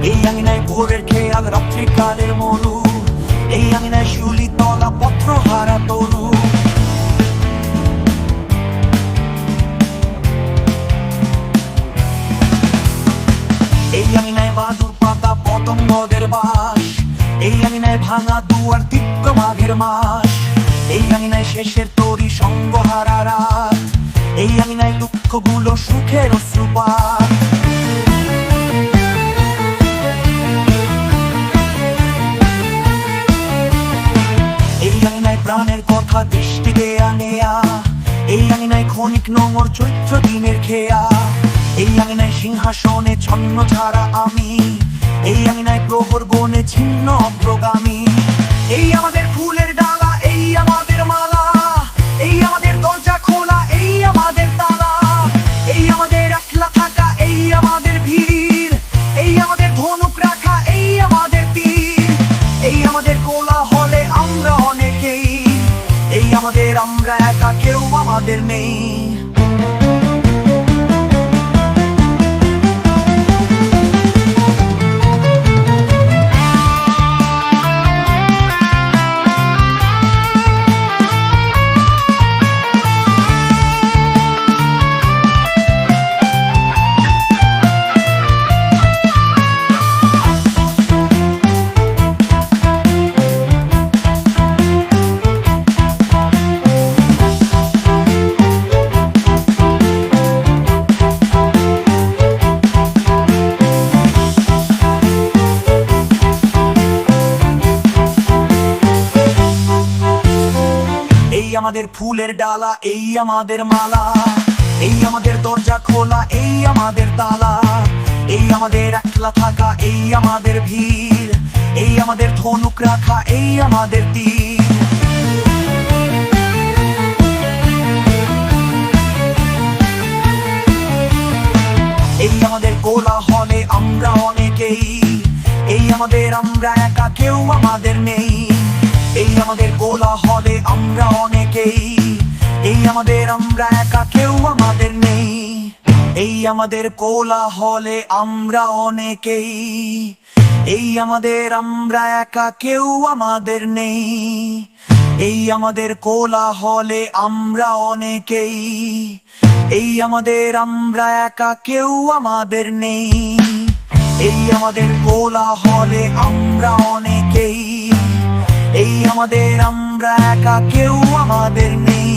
এই আঙিনায় ভোরের খেয়াল রাত্রিকালের মরু, এই আঙিনায় শিউলি তলা পত্র হারা তরু। এই আঙিনায় বাদুর পাতা পতঙ্গদের বাস, এই আঙিনায় ভাঙা দুয়ার তীব্র মাঘের মাস, এই আঙিনায় শেষের তরি সঙ্গহারা রাত, এই আঙিনায় দুঃখগুলো সুখের অশ্রুপাত। এই আঙিনায় প্রাণের কথা দৃষ্টি দেয়া নেয়া, এই আঙিনায় ক্ষণিক নোংর চৈত্র দিনের খেয়া, এই আঙিনায় সিংহাসনে ছন্ন ছাড়া আমি, এই আঙিনায় প্রহর বনে ছিন্ন অগ্রগামী। এই আমাদের ফুলের ডালা, এই আমাদের মালা, এই আমাদের দরজা খোলা, এই আমাদের তালা, এই আমাদের একলা থাকা, এই আমাদের ভিড়, এই আমাদের ধনুক রাখা, এই আমাদের তীর, এই আমাদের কোলাহলে আমরা অনেকেই, এই আমাদের আমরা একা কেউ আমাদের নেই। এই আমাদের ফুলের ডালা, এই আমাদের মালা, এই আমাদের দরজা খোলা, এই আমাদের তালা, এই আমাদের একলা থাকা, এই আমাদের ভিড়, এই আমাদের ধনুক রাখা, এই আমাদের তীর। এই আমাদের কোলাহলে আমরা অনেকেই, এই আমাদের আমরা একা কেউ আমাদের নেই, এই আমাদের কোলাহলে আমরা অনেকেই, এই আমাদের আমরা একা কেউ আমাদের নেই, এই আমাদের কোলাহলে আমরা অনেকেই, এই আমাদের আমরা একা কেউ আমাদের নেই, এই আমাদের কোলাহলে আমরা অনেকেই, এই আমাদের আমরা একা কেউ আমাদের নেই, এই আমাদের কোলাহলে আমরা অনেকেই, এই আমাদের আমরা একা কেউ আমাদের নেই।